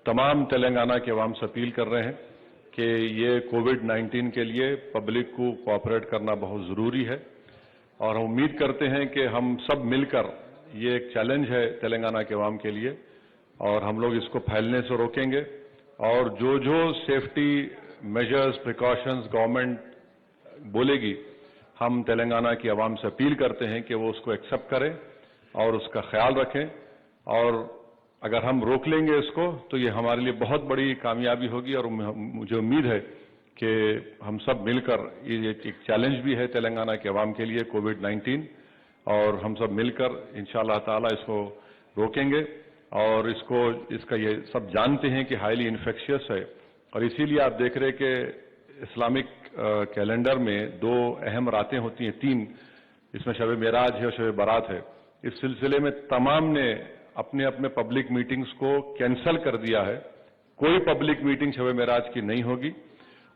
तमाम तेलंगाना के अवाम से अपील कर रहे हैं कि ये कोविड-19 के लिए पब्लिक को कोऑपरेट करना बहुत ज़रूरी है और हम उम्मीद करते हैं कि हम सब मिलकर, ये एक चैलेंज है तेलंगाना के अवाम के लिए और हम लोग इसको फैलने से रोकेंगे और जो जो सेफ्टी मेजर्स, प्रिकॉशंस गवर्नमेंट बोलेगी, हम तेलंगाना की अवाम से अपील करते हैं कि वो उसको एक्सेप्ट करें और उसका ख्याल रखें और अगर हम रोक लेंगे इसको तो ये हमारे लिए बहुत बड़ी कामयाबी होगी और मुझे उम्मीद है कि हम सब मिलकर, ये एक चैलेंज भी है तेलंगाना के अवाम के लिए कोविड-19 और हम सब मिलकर इंशाअल्लाह ताला इसको रोकेंगे और इसका ये सब जानते हैं कि हाईली इन्फेक्शियस है और इसीलिए आप देख रहे कि इस्लामिक कैलेंडर में 2 अहम रातें होती हैं, 3, इसमें शब मेराज है और शब बारात है। इस सिलसिले में तमाम ने अपने अपने पब्लिक मीटिंग्स को कैंसल कर दिया है। कोई पब्लिक मीटिंग शब मेराज की नहीं होगी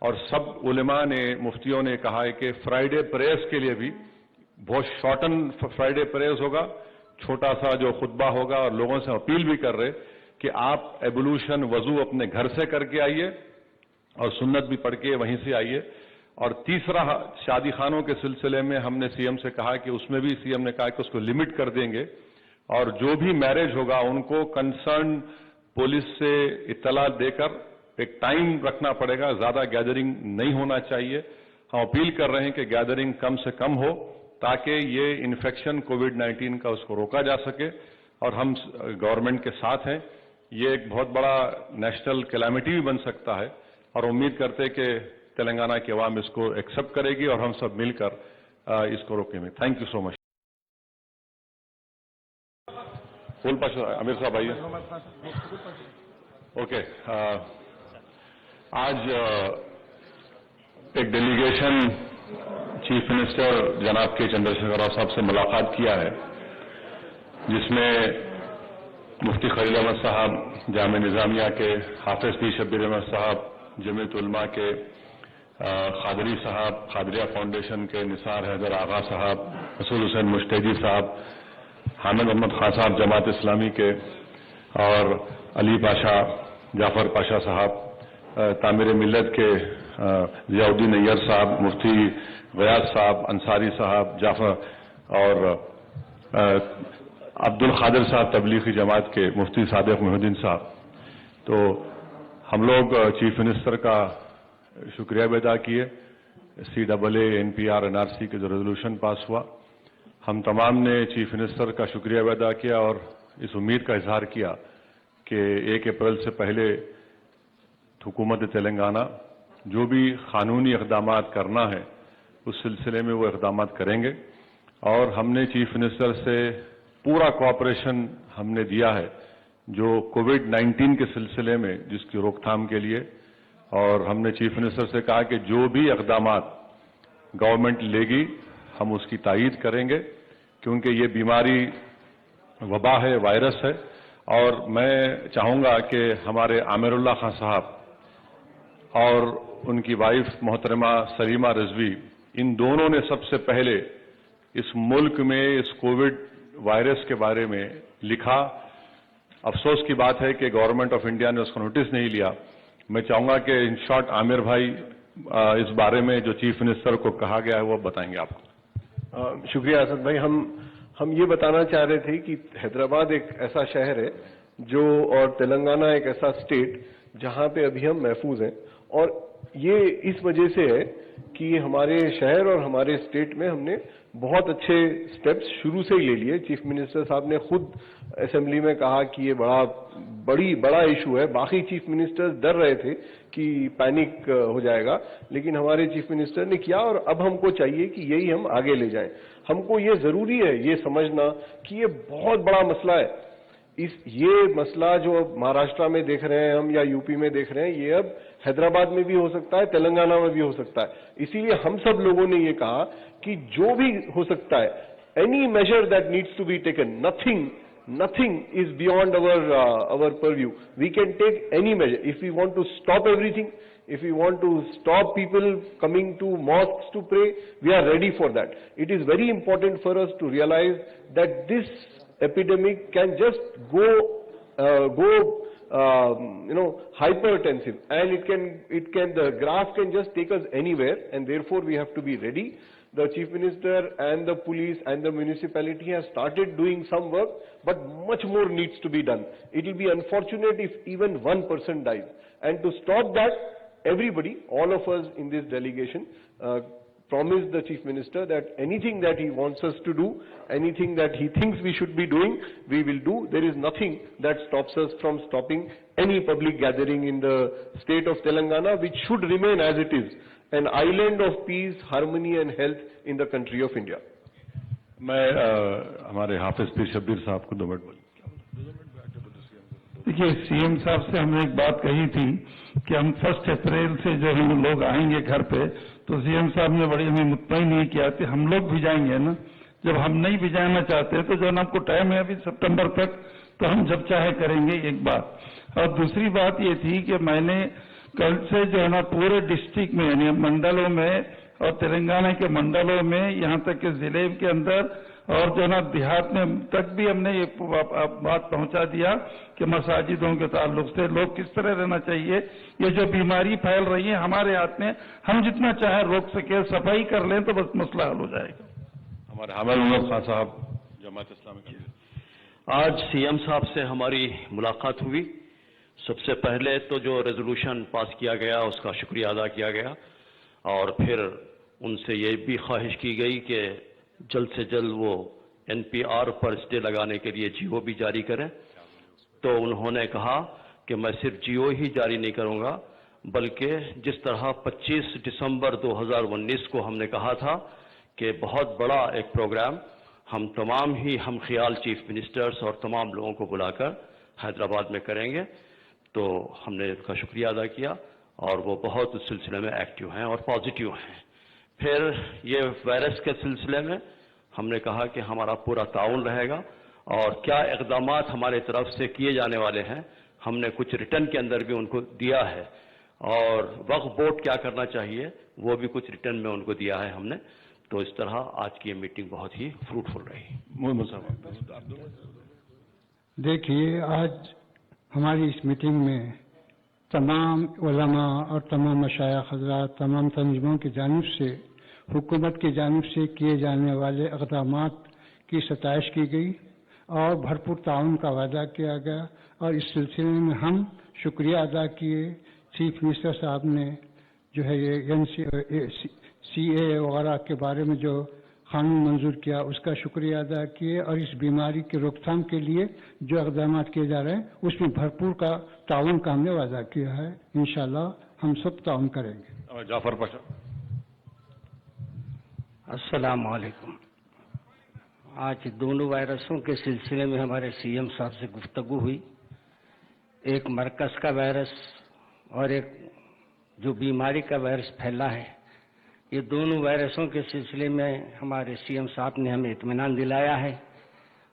और सब उलेमा ने, मुफ्तियों ने कहा है कि फ्राइडे प्रेयर्स के लिए भी बहुत शॉर्टन फ्राइडे प्रेयर्स होगा, छोटा सा जो खुतबा होगा और लोगों से अपील भी कर रहे कि आप एबोल्यूशन वजू अपने घर से करके आइए और सुन्नत भी पढ़ के वहीं से आइए। और तीसरा, शादी खानों के सिलसिले में हमने सीएम से कहा कि उसमें भी सीएम ने कहा कि उसको लिमिट कर देंगे और जो भी मैरिज होगा उनको कंसर्न पुलिस से इत्तला देकर एक टाइम रखना पड़ेगा, ज्यादा गैदरिंग नहीं होना चाहिए। हम अपील कर रहे हैं कि गैदरिंग कम से कम हो ताकि ये इन्फेक्शन कोविड-19 का उसको रोका जा सके और हम गवर्नमेंट के साथ हैं। ये एक बहुत बड़ा नेशनल कैलामिटी भी बन सकता है और उम्मीद करते हैं कि तेलंगाना की आवाम इसको एक्सेप्ट करेगी और हम सब मिलकर इसको रोकेंगे। Thank you so much. Full Pasha Aamir साहब आइए। ओके, आज एक डेलीगेशन चीफ मिनिस्टर जनाब के चंद्रशेखर राव साहब से मुलाकात किया है, जिसमें मुफ्ती खलील अहमद साहब जामे निजामिया के, हाफिज पीर शब्बीर अहमद साहब जमीयत उलमा के, खादरी साहब खादरिया फाउंडेशन के, निसार हैदर आगा साहब, रसूल हुसैन मुश्तैदी साहब, हामिद अहमद खान साहब जमात इस्लामी के और अली पाशा, जाफर पाशा साहब, तामीर मिल्लत के जियाउद्दीन अय्यर साहब, मुफ्ती गयास साहब, अंसारी साहब, जाफर और अब्दुल खादिर साहब तबलीगी जमात के, मुफ्ती सादिक मोहिउद्दीन साहब। तो हम लोग चीफ मिनिस्टर का शुक्रिया भी अदा किए। CAA, NPR, NRC के जो रेजोल्यूशन पास हुआ, हम तमाम ने चीफ मिनिस्टर का शुक्रिया भी अदा किया और इस उम्मीद का इजहार किया कि 1 अप्रैल से पहले हुकूमत तेलंगाना जो भी कानूनी इक़दाम करना है उस सिलसिले में वो इक़दाम करेंगे और हमने चीफ मिनिस्टर से पूरा कोऑपरेशन हमने दिया है जो कोविड-19 के सिलसिले में जिसकी रोकथाम के लिए, और हमने चीफ मिनिस्टर से कहा कि जो भी इक़दाम गवर्नमेंट लेगी हम उसकी तायीद करेंगे क्योंकि ये बीमारी वबा है, वायरस है। और मैं चाहूंगा कि हमारे आमिरुल्लाह खान साहब और उनकी वाइफ मोहतरमा सलीमा रिजवी, इन दोनों ने सबसे पहले इस मुल्क में इस कोविड वायरस के बारे में लिखा। अफसोस की बात है कि गवर्नमेंट ऑफ इंडिया ने उसका नोटिस नहीं लिया। मैं चाहूंगा कि इन शॉर्ट आमिर भाई इस बारे में जो चीफ मिनिस्टर को कहा गया है वो बताएंगे आपको। शुक्रिया असद भाई। हम ये बताना चाह रहे थे कि हैदराबाद एक ऐसा शहर है जो, और तेलंगाना एक ऐसा स्टेट जहां पे अभी हम महफूज हैं और ये इस वजह से है कि हमारे शहर और हमारे स्टेट में हमने बहुत अच्छे स्टेप्स शुरू से ही ले लिए। चीफ मिनिस्टर साहब ने खुद असेंबली में कहा कि ये बड़ा इशू है। बाकी चीफ मिनिस्टर्स डर रहे थे कि पैनिक हो जाएगा, लेकिन हमारे चीफ मिनिस्टर ने किया और अब हमको चाहिए कि यही हम आगे ले जाएं। हमको ये जरूरी है ये समझना कि ये बहुत बड़ा मसला है। ये मसला जो महाराष्ट्र में देख रहे हैं हम या यूपी में देख रहे हैं, ये अब हैदराबाद में भी हो सकता है, तेलंगाना में भी हो सकता है। इसीलिए हम सब लोगों ने ये कहा कि जो भी हो सकता है, any measure that needs to be taken, nothing is beyond our purview. We can take any measure. If we want to stop everything, if we want to stop people coming to mosques to pray, we are ready for that. It is very important for us to realize that this epidemic can just go go hypertensive, and the graph can just take us anywhere, and therefore we have to be ready. The Chief Minister and the police and the municipality has started doing some work, but much more needs to be done. It will be unfortunate if even one person dies. And to stop that, everybody, all of us in this delegation, promised the Chief Minister that anything that he wants us to do, anything that he thinks we should be doing, we will do. There is nothing that stops us from stopping any public gathering in the state of Telangana, which should remain as it is, an island of peace, harmony and health in the country of India. मैं हमारे हाफिज पीर शब्बीर साहब को 2 minute बोलूं। देखिए, CM साहब से हमने एक बात कही थी कि हम 1 अप्रैल से जो हम लोग आएंगे घर पे, तो सीएम साहब ने बड़ी हमें मुतमईन नहीं किया कि हम लोग भी जाएंगे ना। जब हम नहीं भी जाना चाहते तो जो हमको टाइम है अभी सितंबर तक, तो हम जब चाहे करेंगे, एक बात। और दूसरी बात ये थी कि मैंने कल से जो है ना पूरे डिस्ट्रिक्ट में, यानी मंडलों में और तेलंगाना के मंडलों में, यहाँ तक कि जिले के अंदर और जो है ना देहात में तक भी हमने ये बात पहुंचा दिया कि मसाजिदों के ताल्लुक से लोग किस तरह रहना चाहिए। ये जो बीमारी फैल रही है हमारे हाथ में, हम जितना चाहे रोक सके, सफाई कर लें तो बस मसला हल हो जाएगा। हमारे हामिद उमर खान साहब, जमात इस्लामी। आज सीएम साहब से हमारी मुलाकात हुई। सबसे पहले तो जो रेजोल्यूशन पास किया गया उसका शुक्रिया अदा किया गया, और फिर उनसे ये भी ख्वाहिश की गई कि जल्द से जल्द वो एनपीआर पर स्टे लगाने के लिए जीओ भी जारी करें। तो उन्होंने कहा कि मैं सिर्फ जीओ ही जारी नहीं करूंगा, बल्कि जिस तरह 25 दिसंबर 2019 को हमने कहा था कि बहुत बड़ा एक प्रोग्राम हम तमाम ही हम ख्याल चीफ मिनिस्टर्स और तमाम लोगों को बुलाकर हैदराबाद में करेंगे, तो हमने उनका शुक्रिया अदा किया और वो बहुत उस सिलसिले में एक्टिव हैं और पॉजिटिव हैं। फिर ये वायरस के सिलसिले में हमने कहा कि हमारा पूरा ताउन रहेगा और क्या इक़दामात हमारे तरफ से किए जाने वाले हैं, हमने कुछ रिटर्न के अंदर भी उनको दिया है, और वक्फ बोर्ड क्या करना चाहिए वो भी कुछ रिटर्न में उनको दिया है हमने। तो इस तरह आज की ये मीटिंग बहुत ही फ्रूटफुल रही। देखिए, आज हमारी इस मीटिंग में तमाम उलमा और तमाम मशाइख हज़रात, तमाम तंजीमों की जानिब से, हुकूमत की जानिब से किए जाने वाले इक़दामात की सताइश की गई और भरपूर ताउन का वादा किया गया। और इस सिलसिले में हम शुक्रिया अदा किए। चीफ मिनिस्टर साहब ने जो है ये CA वगैरह के बारे में जो कानून मंजूर किया उसका शुक्रिया अदा किए, और इस बीमारी की रोकथाम के लिए जो इक़दाम किए जा रहे हैं उसमें भरपूर का ताउन का हमने वादा किया है। इंशाअल्लाह हम सब ताउन करेंगे। जाफर पाशा। अस्सलाम वालेकुम। आज दोनों वायरसों के सिलसिले में हमारे सीएम साहब से गुफ्तगू हुई। एक मरकज का वायरस और एक जो बीमारी का वायरस फैला है, ये दोनों वायरसों के सिलसिले में हमारे सीएम साहब ने हमें इत्मीनान दिलाया है,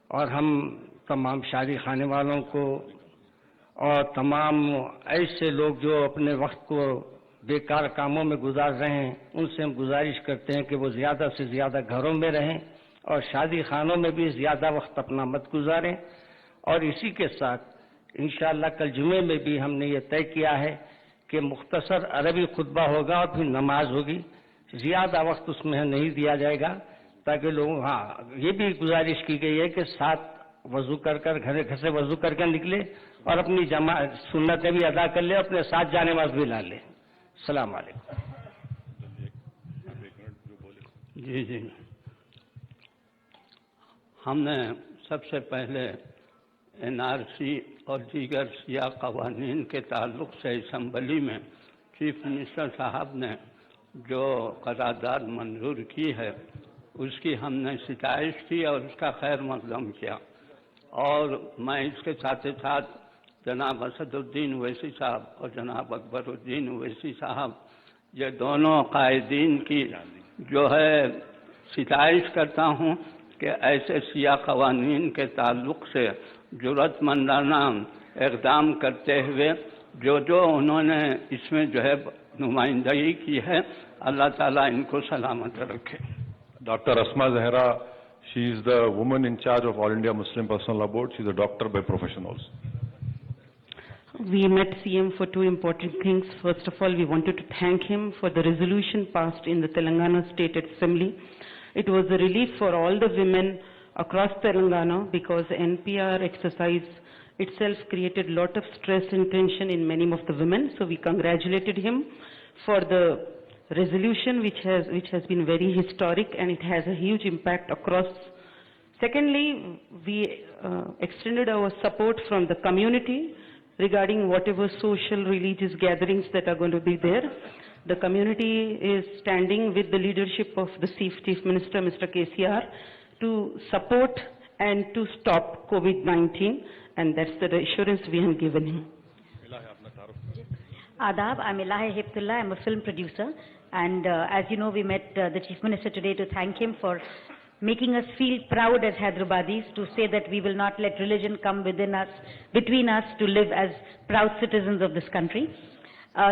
और हम तमाम शादी खाने वालों को और तमाम ऐसे लोग जो अपने वक्त को बेकार कामों में गुजार रहे हैं, उनसे हम गुजारिश करते हैं कि वो ज़्यादा से ज़्यादा घरों में रहें और शादी खानों में भी ज़्यादा वक्त अपना मत गुजारें। और इसी के साथ इंशाअल्लाह कल जुमे में भी हमने ये तय किया है कि मुख्तसर अरबी खुतबा होगा और फिर नमाज होगी, ज़्यादा वक्त उसमें नहीं दिया जाएगा, ताकि लोग, हाँ, ये भी गुजारिश की गई है कि साथ वजू कर घर से वजू करके निकले और अपनी सुन्नतें भी अदा कर ले, अपने साथ जाने वाज भी ला ले। सलाम अलैकुम। जी, हमने सबसे पहले NRC और दीगर सिया कवानीन के ताल्लुक से असम्बली में चीफ मिनिस्टर साहब ने जो करारदाद मंजूर की है उसकी हमने सिताइश की और उसका खैर मक़दम किया। और मैं इसके साथ साथ जनाब असदुद्दीन ओवैसी साहब और जनाब अकबरुद्दीन ओवैसी साहब, ये दोनों कायदीन की जो है सिताइश करता हूँ कि ऐसे सिया कवानीन के ताल्लुक से जुर्रतमंदाना इक़दाम करते हुए जो उन्होंने इसमें जो है नुमाइंदगी की है, अल्लाह ताला इनको सलामत रखे। Doctor Asma Zahra, she is the woman in charge of All India Muslim Personal Law Board. She is a doctor by profession also. We met CM for two important things. First of all, we wanted to thank him for the resolution passed in the Telangana State Assembly. It was a relief for all the women across Telangana because NPR exercise itself created a lot of stress and tension in many of the women. So we congratulated him for the resolution which has been very historic and it has a huge impact across. Secondly, we extended our support from the community regarding whatever social religious gatherings that are going to be there. The community is standing with the leadership of the Chief Minister, Mr. KCR, to support and to stop COVID-19, and that's the assurance we have given him. Adab, I'm Ilahi Hibtullah, I'm a film producer, and as you know, we met the Chief Minister today to thank him for making us feel proud as Hyderabadis, to say that we will not let religion come between us to live as proud citizens of this country.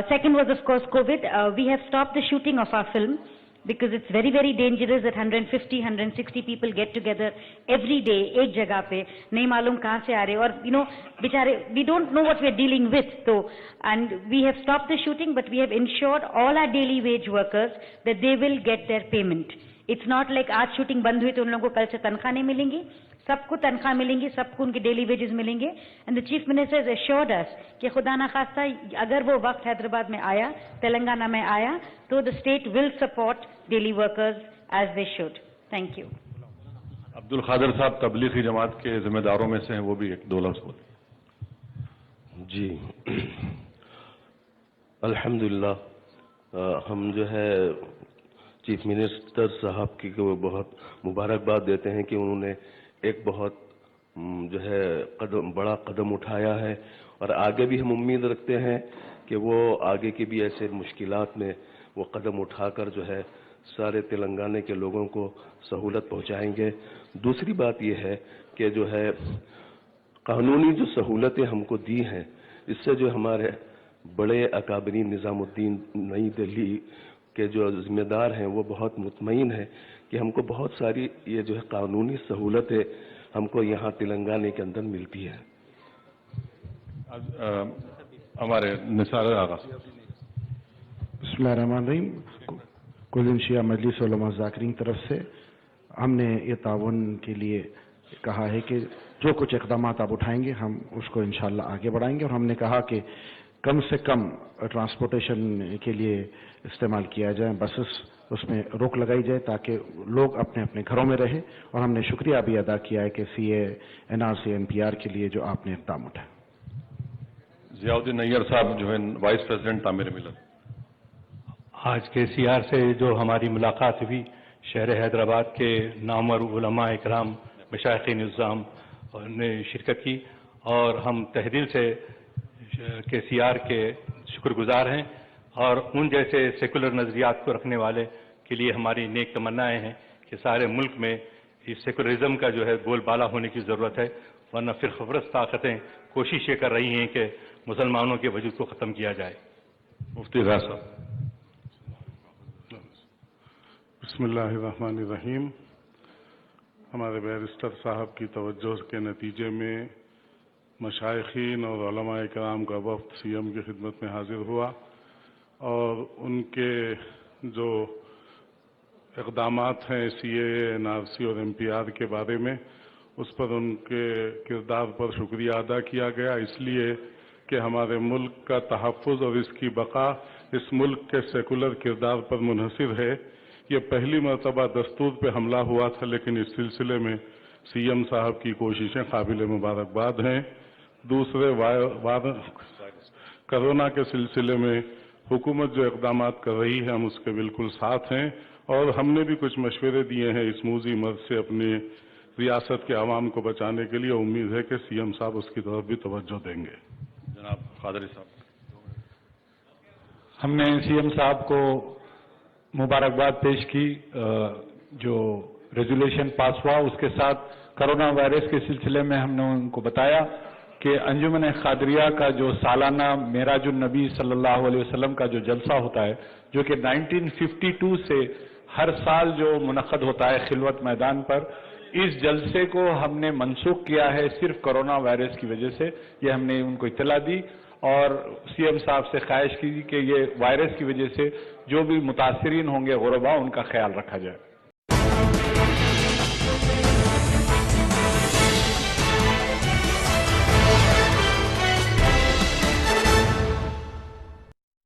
Second was, of course, COVID. We have stopped the shooting of our film because it's very, very dangerous that 150, 160 people get together every day, ek jagah pe, nahi malum kahan se aa rahe, or, you know, bichare, we don't know what we're dealing with. So, and we have stopped the shooting, but we have ensured all our daily wage workers that they will get their payment. It's not like आज shooting बंद हुई तो उन लोगों को कल से तनख्वाह नहीं मिलेंगी, सबको तनख्वाह मिलेंगी, सबको उनके daily wages मिलेंगे. And the Chief Minister has assured us कि खुदा ना खास्ता अगर वो वक्त हैदराबाद में आया, तेलंगाना में आया, तो the state will support daily workers as they should. Thank you. Abdul खादर साहब तबलीगी जमात के जिम्मेदारों में से हैं, वो भी एक दो लफ्ज़ बोले. जी, अल्हम्दुलिल्लाह हम जो है चीफ मिनिस्टर साहब की को बहुत मुबारकबाद देते हैं कि उन्होंने एक बहुत जो है बड़ा कदम उठाया है और आगे भी हम उम्मीद रखते हैं कि वो आगे की भी ऐसे मुश्किलात में वो कदम उठाकर जो है सारे तेलंगाना के लोगों को सहूलत पहुंचाएंगे. दूसरी बात ये है कि जो है कानूनी जो सहूलतें हमको दी हैं, इससे जो हमारे बड़े अकाबरीन निज़ामुद्दीन नई दिल्ली के जो जिम्मेदार हैं वो बहुत मुतमईन हैं कि हमको बहुत सारी ये जो है कानूनी सहूलतें हमको यहाँ तेलंगाना के अंदर मिलती हैं. हमारे निसार आगा. बिस्मिल्लाहिर्रहमानिर्रहीम. कुल शिया मजलिस उलमा ज़ाकिरीन की तरफ से हमने ये ताउन के लिए कहा है कि जो कुछ इक़दाम आप उठाएंगे हम उसको इंशाअल्लाह आगे बढ़ाएंगे, और हमने कहा कि कम से कम ट्रांसपोर्टेशन के लिए इस्तेमाल किया जाए, बसेस, उसमें रोक लगाई जाए ताकि लोग अपने अपने घरों में रहें. और हमने शुक्रिया भी अदा किया है कि CA, NRC, NPR के लिए जो आपने इक़दाम उठाया. ज़ियाउद्दीन नैयर साहब जो है वाइस प्रेसिडेंट तामीर मिलत. आज KCR से जो हमारी मुलाकात हुई, शहर हैदराबाद के नामवर उलमा इकराम, मशाइख़ निज़ाम ने शिरकत की और हम तहे से KCR के शुक्रगुजार हैं और उन जैसे सेकुलर नज़रियात को रखने वाले के लिए हमारी नेक तमन्नाएं हैं कि सारे मुल्क में इस सेकुलरिज्म का जो है बोलबाला होने की ज़रूरत है, वरना फिर खबरस्त ताकतें कोशिश ये कर रही हैं कि मुसलमानों के वजूद को ख़त्म किया जाए. मुफ्ती ग़ा साहब. बिस्मिल्लाहिर्रहमानिर्रहीम. हमारे बैरिस्टर साहब की तवज्जो के नतीजे में मशाइखीन और उलमा इकराम का वफ़द CM की खिदमत में हाजिर हुआ और उनके जो इक़दामात हैं CA, NRC और MPR के बारे में, उस पर उनके किरदार पर शुक्रिया अदा किया गया, इसलिए कि हमारे मुल्क का तहफ़्फ़ुज़ और इसकी बका इस मुल्क के सेकुलर किरदार पर मुनहसिर है. ये पहली मरतबा दस्तूर पे हमला हुआ था, लेकिन इस सिलसिले में CM साहब की कोशिशें काबिल मुबारकबाद हैं. दूसरे कोरोना के सिलसिले में हुकूमत जो इक़दामात कर रही है हम उसके बिल्कुल साथ हैं और हमने भी कुछ मशवरे दिए हैं इस मूज़ी मर्ज़ से अपनी रियासत के आवाम को बचाने के लिए. उम्मीद है कि CM साहब उसकी तरफ भी तवज्जो देंगे. जनाब खादरी साहब. हमने CM साहब को मुबारकबाद पेश की. जो रेजोल्यूशन पास हुआ उसके साथ कोरोना वायरस के सिलसिले में हमने उनको बताया कि अंजुमन क़ादरिया का जो सालाना मेराजुन नबी सल्लल्लाहु अलैहि वसल्लम का जो जलसा होता है, जो कि 1952 से हर साल जो मुनक़द होता है खिलवत मैदान पर, इस जलसे को हमने मनसूख किया है सिर्फ कोरोना वायरस की वजह से. ये हमने उनको इत्तला दी اور سی ایم صاحب سے خواہش کی کہ یہ وائرس کی وجہ سے جو بھی متاثرین ہوں گے غربا ان کا خیال رکھا جائے.